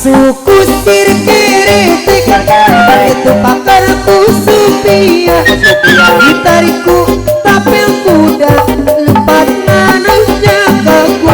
Suku sir kiri itu pakarku supia gitariku tapel kuda lepat manusia kaku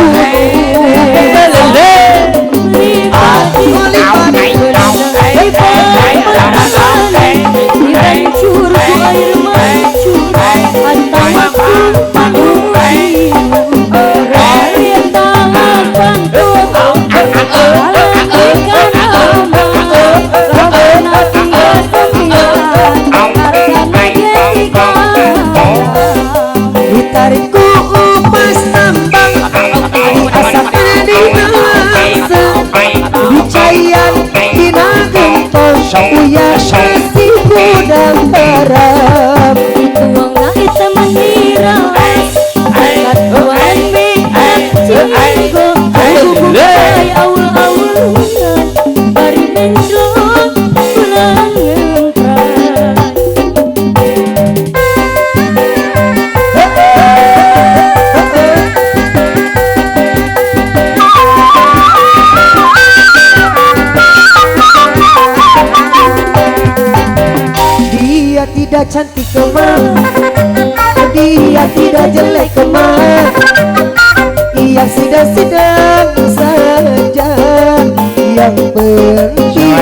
Tariku upas tambang asap di masa bicayan dina gentol uya kasih gudang garam dituang langit menirau angkat tuan mikap cigo aku bukai aul-aul bari menjok pulang ngentrai. Dia tidak cantik kemana, dia tidak jelek kemana, ia sedang-sedang saja. Yang penting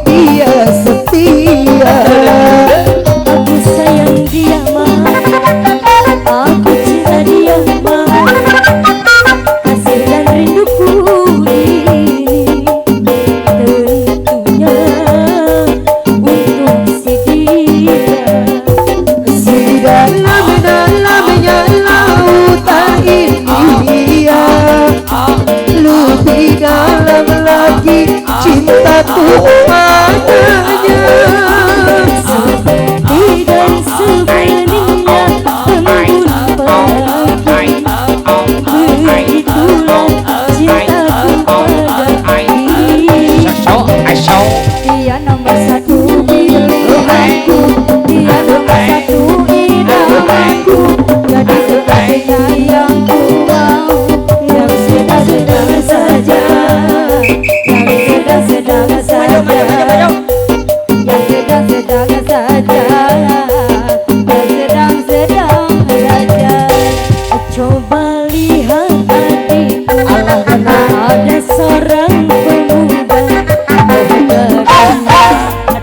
dia setia. Aku sayang dia mah, aku cinta dia mah, kasih dan rinduku ini tentunya dalamnya lautan India, lebih dalam lagi cintaku padanya. Seperti dan sebenarnya tembun pagi, begitulah cintaku padanya. Dia nomor satu pilihanku, dia nomor satu idamanku, jadi sebagai yang ku mau, yang sedang-sedang saja, yang sedang-sedang saja, yang sedang-sedang saja, yang sedang-sedang saja. Coba lihat adikku, ada seorang pemuda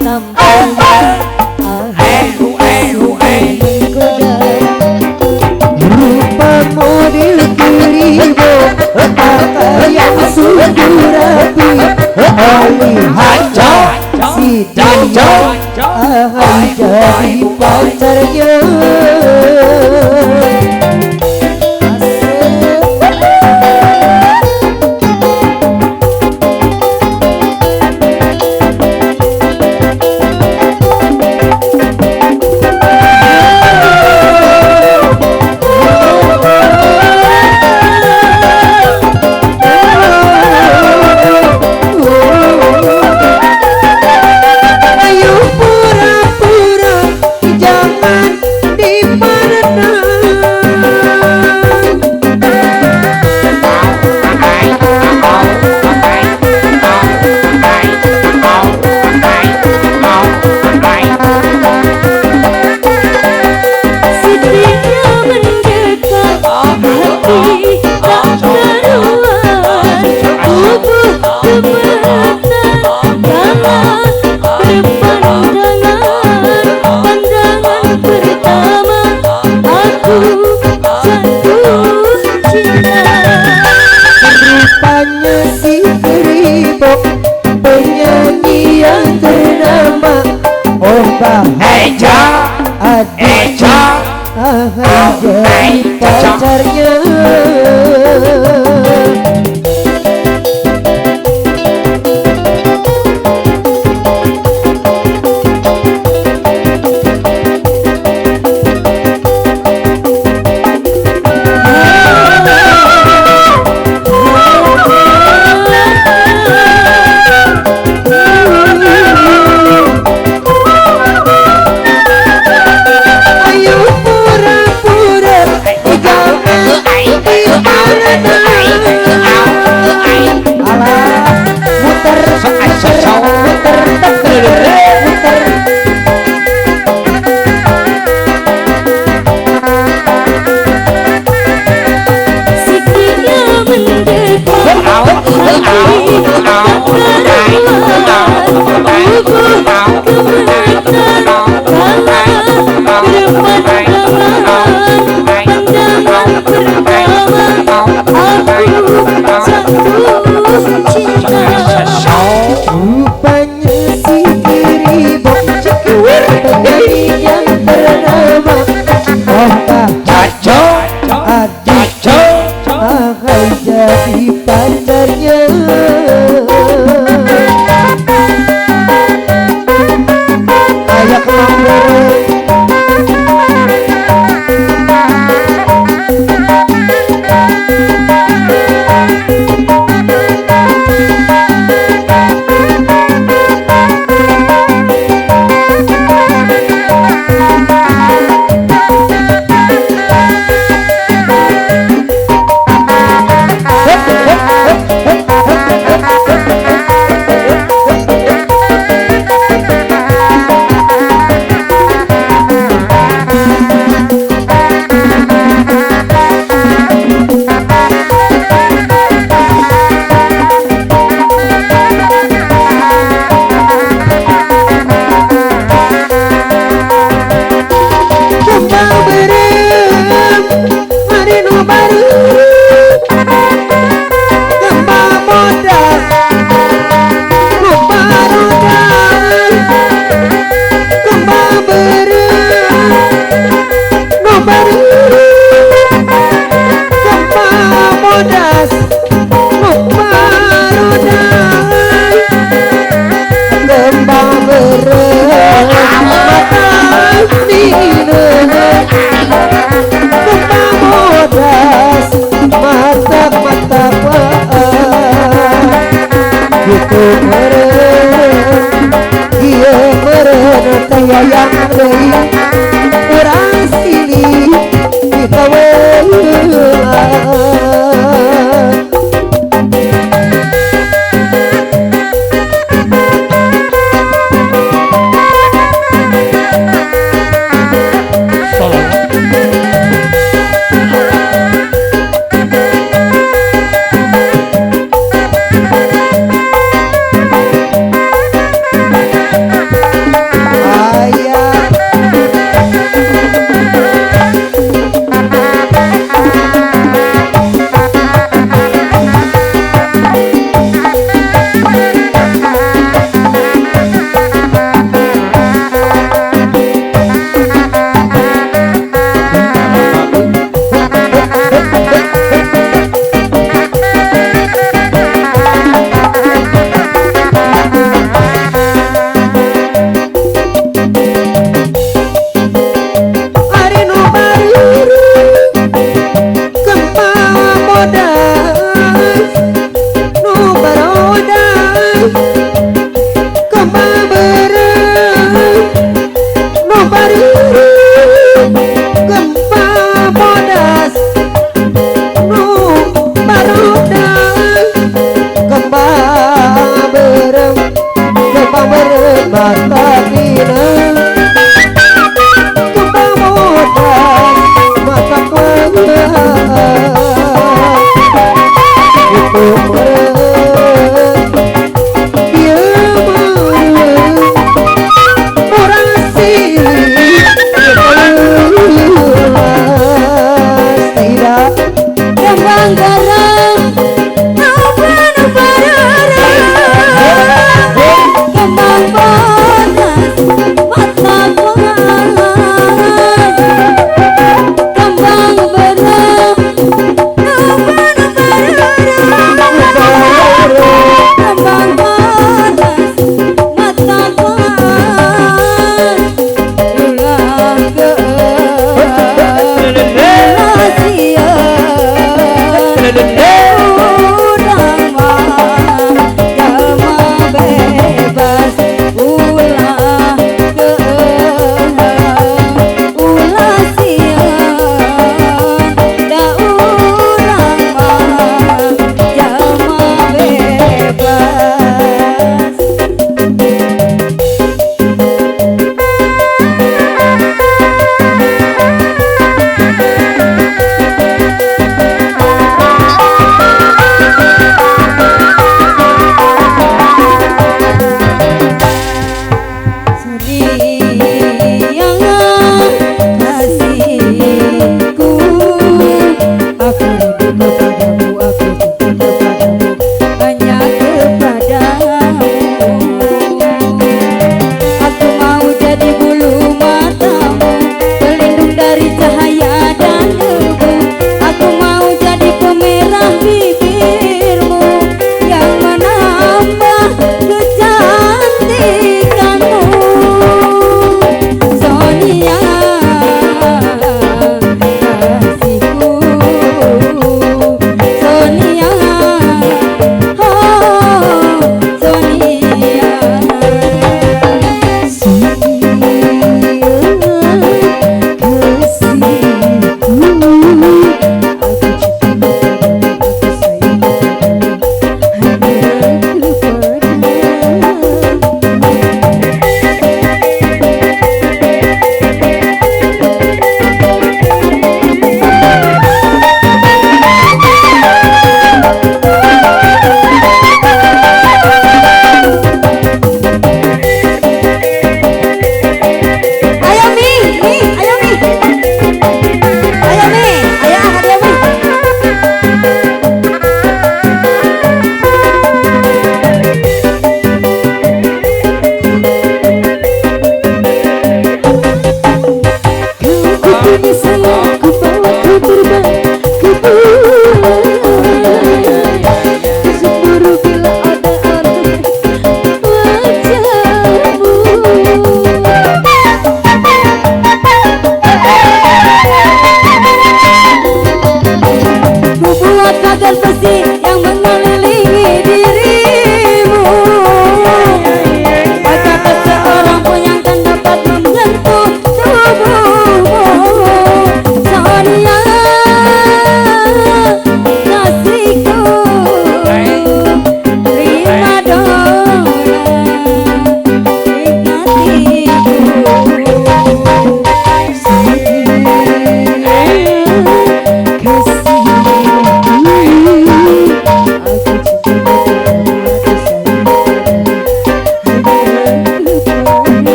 tampaknya rupa model keribo, pakaian sungguh rapi, lihat si dia jadi pacarnya. bahagia adik jadi pacarnya.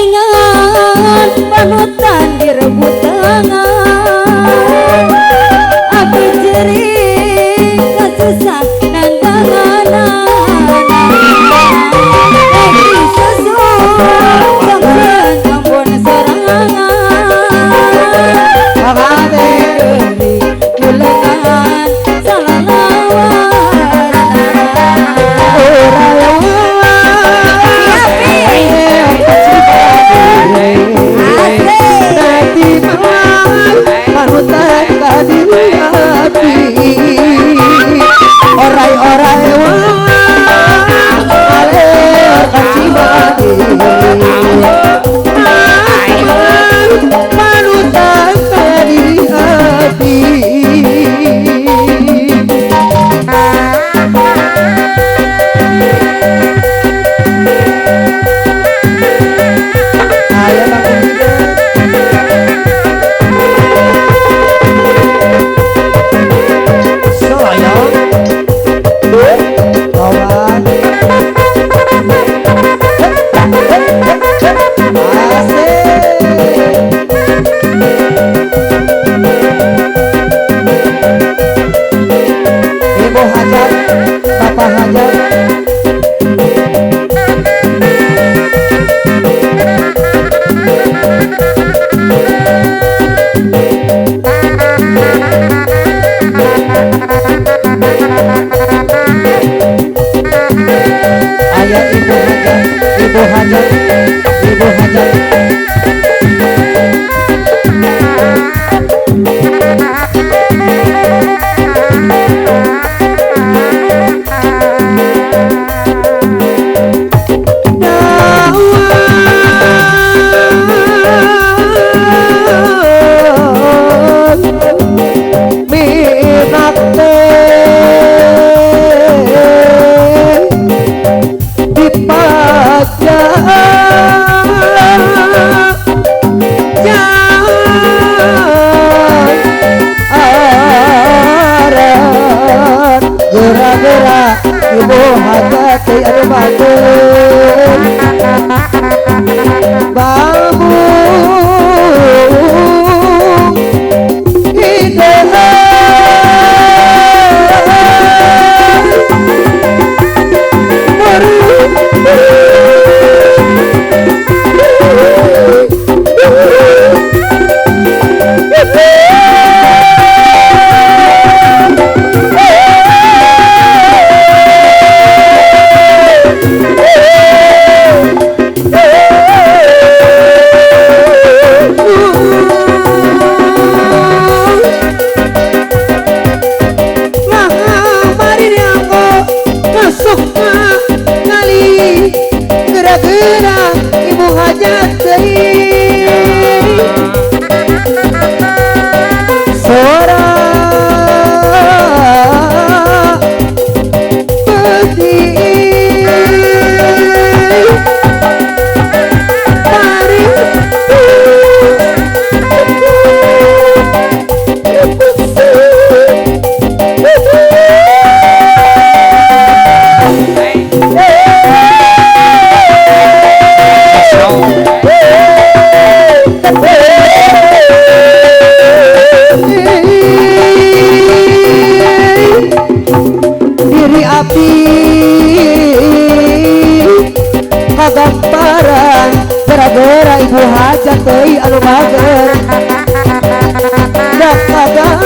saingan panutan direbut tangan api jering kasusah nandanganan eki sesuai sampean ampun serangan Abade kulengan salah lawan panutan kadiri api orai-orai aler kacibadi panutan kadiri api ayo Ibu hajat, bapak hajat. Ayah ibu hajat, ibu hajat, ibu hajat. Gerak-gerak ibu hajati anu bagus bambu gerak-gerak ibu hajat sora peti tarik diri api kagamparan gara-gara ibu hajat teuy anu mager dak kagang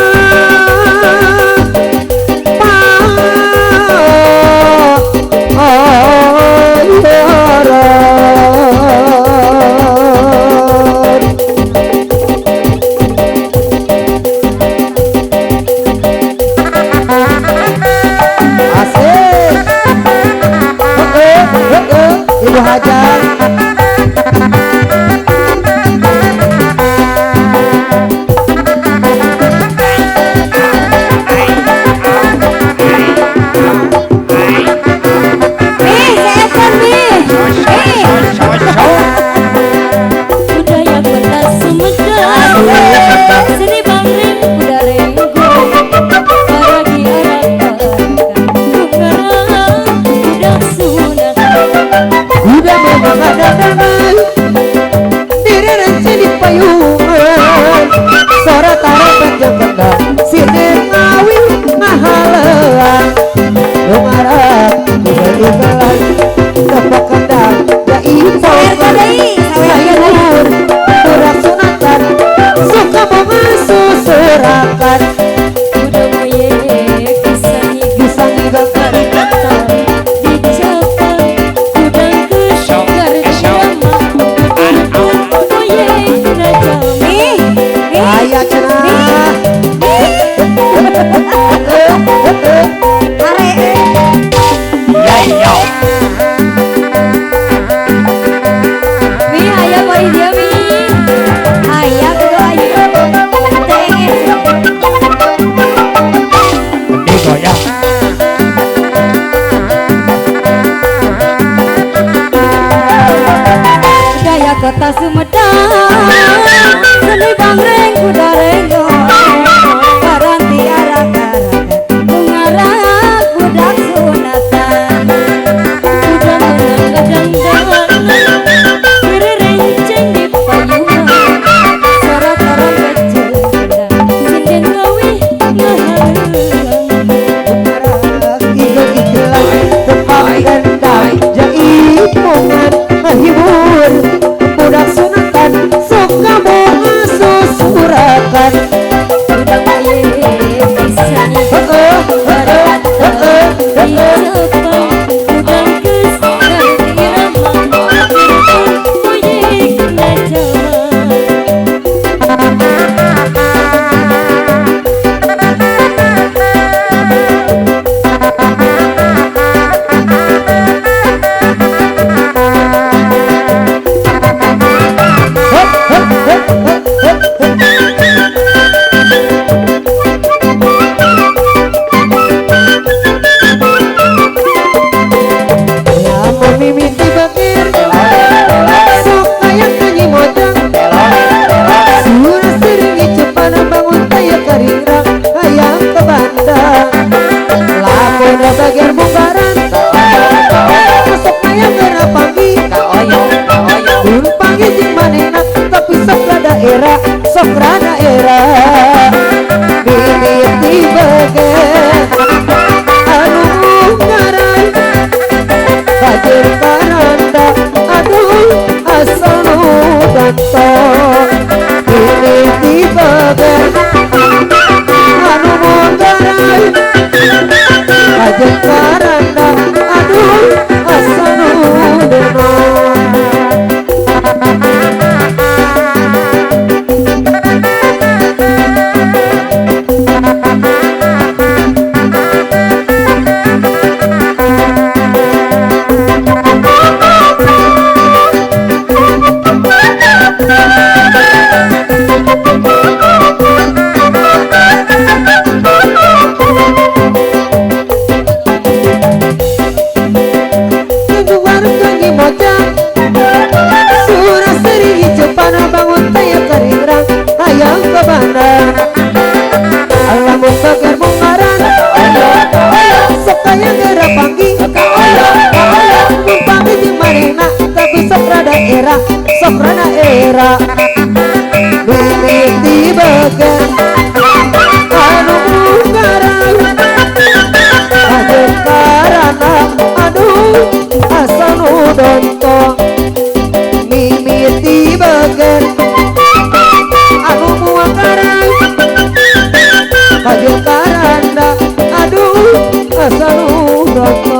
ibu hajat Sumedang seni bangreng kuda renggo karanti arak-arak mengarah budak sunatan kuda menang kadang-kadang beri renceng di payungan suara taran kecil sinden gawi ngahalang igel-igelan tempat gendang jaip mongan ngehibur budak sunatan sok kamu susurakan budak bayi pisan barat di Jepang budak kesana irama puji kena Jawa mimiti bakir sok kayak nyanyi mojang suara seringi cepat bangun kayak keringrang hayang ke bandang lamun bagian bongkaran sok kayak gara pagi dun pagi jing manena tapi sok rada era mimiti bakir anu ngarai Bajir karanda aduh asal danto ini dibagai anu monggarai Bajir karanda aduh asal deno Sokrana era mimiti bagan anu munggaran ajar karana aduh asanu donto mimiti bagan anu munggaran ajar karana aduh asanu donto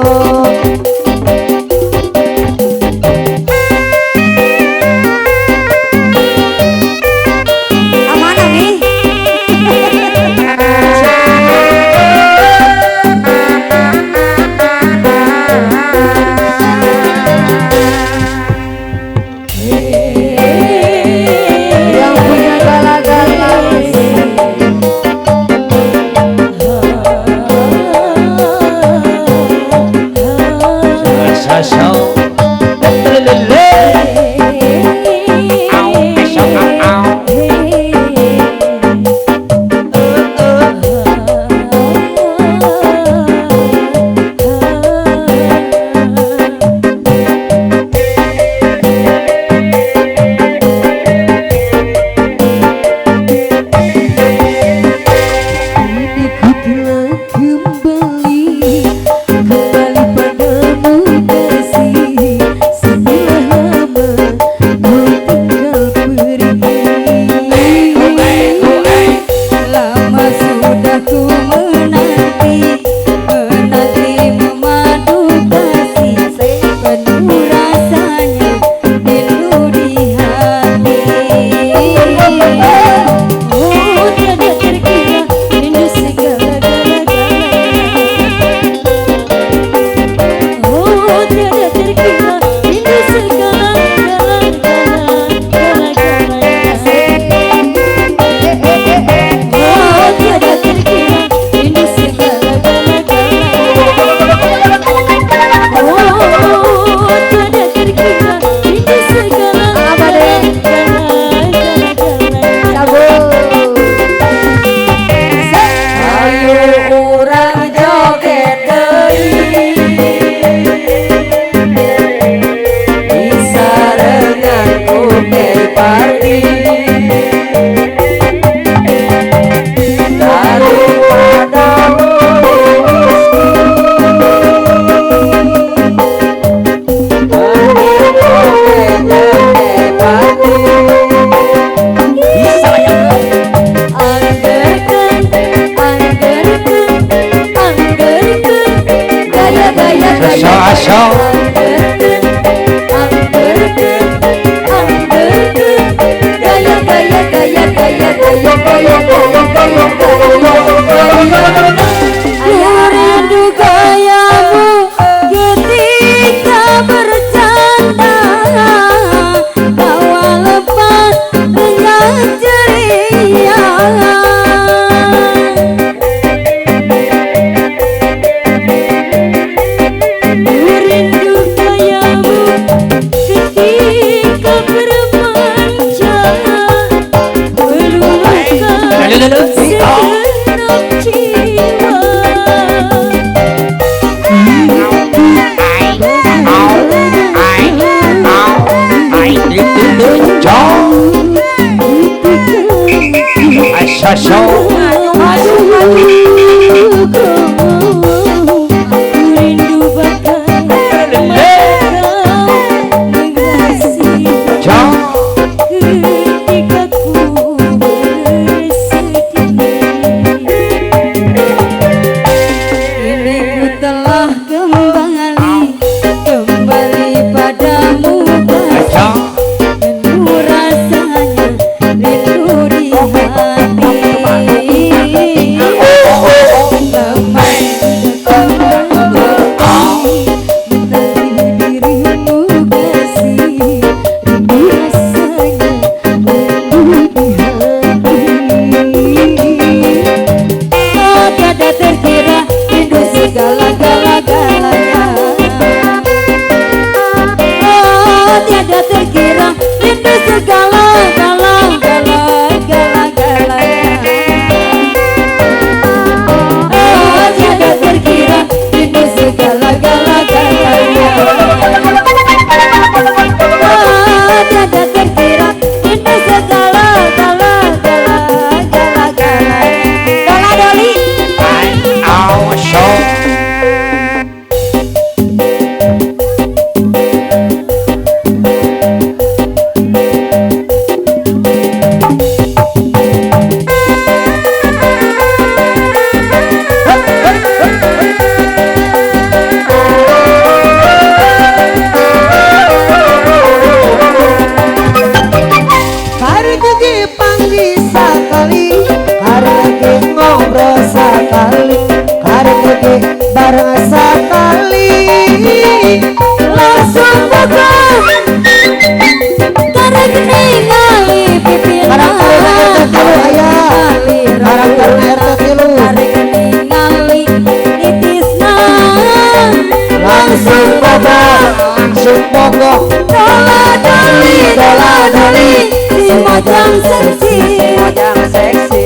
mojang seksi, mojang seksi.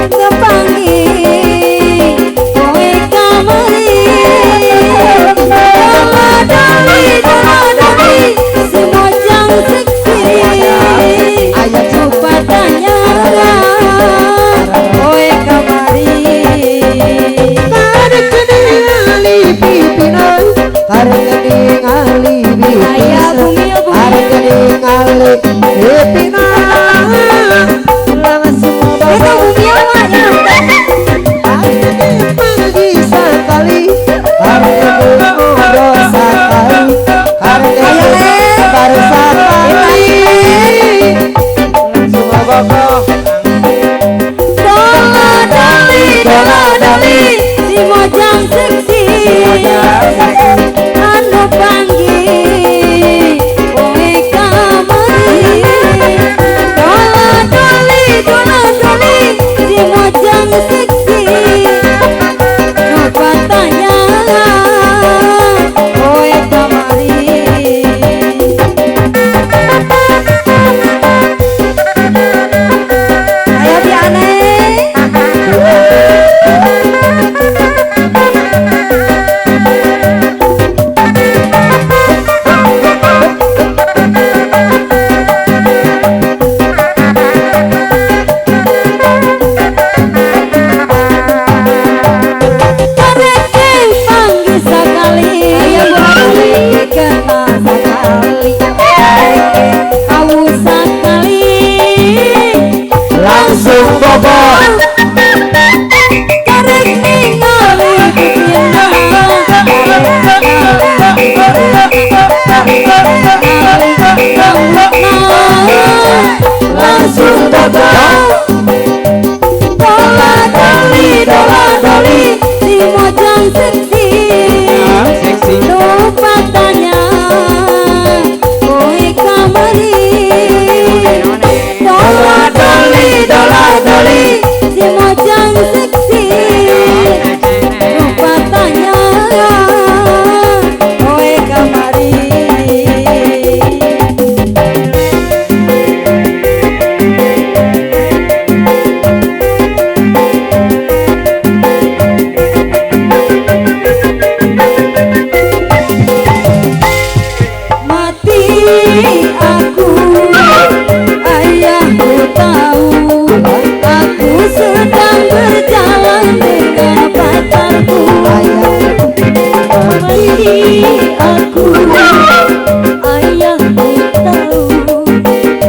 kepangi kowe kamari. Doli si mojang seksi, Ayah coba tanya kowe kamari. Karek ningali pimpinan, karek ningali Ayah bumi ya bumi. karek ningali pimpinan. Langsung Itu bumi awak ya. pagi sekali, karek ngobrol sekali, karek baru sekali. Langsung bapak. Doli si mojang seksi, anu panggi kowe kamari. Doli si mojang seksi, coba tanya kowe kamari. Ayo Diane. Langsung bobot. Langsung bobot. Doli si mojang seksi, Seksi. lupa tanya kowe kamari. Doli si mojang seksi, lupa tanya kowe kamari. Mati aku, ayahku tahu aku sedang berjalan dengan pacarku. Mati aku, ayahku tahu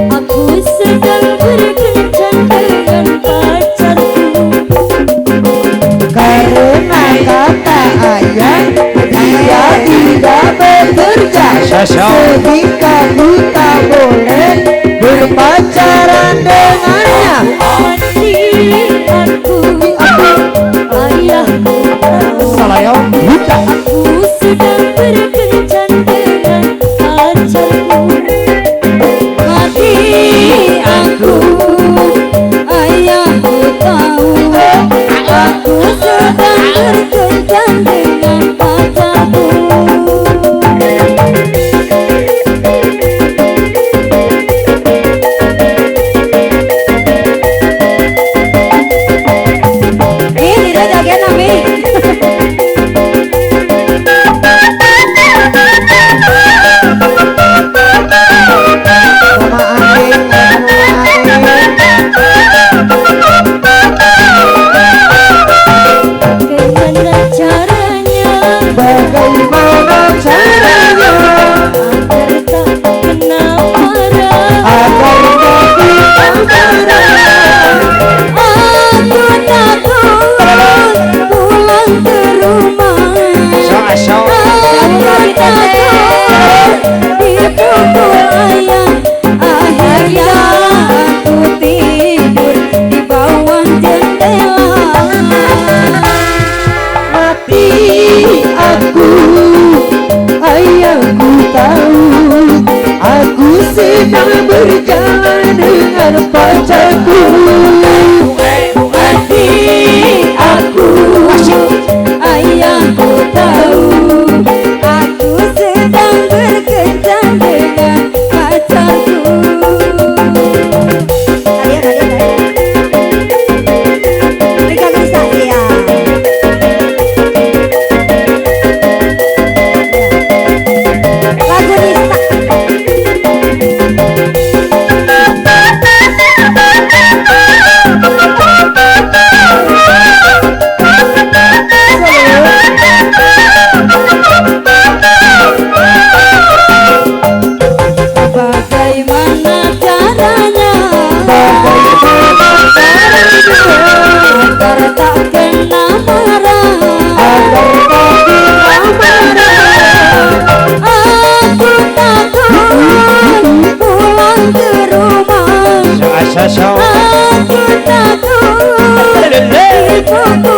aku sedang berkencan dengan pacarku. Karena kata ayah dia tidak bekerja, sehingga kita boleh berpacaran dengannya. Mati aku, ayahku tahu Salayo buta. aku sedang berkencan dengan pacarku. Mati aku, ayahku tahu aku sedang berkencan dengan pacarku. Ini raja genami. Mama aing, Bagaimana caranya bagaimana caranya agar tak kena marah? agar kita marah? Aku takut pulang ke rumah. Aku takut dipukul ayah. Akhirnya aku tidur di bawah jendela. Mati aku, ayahku tahu aku sedang berjalan dengan pacarku. Mati aku, ayahku tahu aku sedang berkencan dengan pacarku. Sasa Aku takut dipukul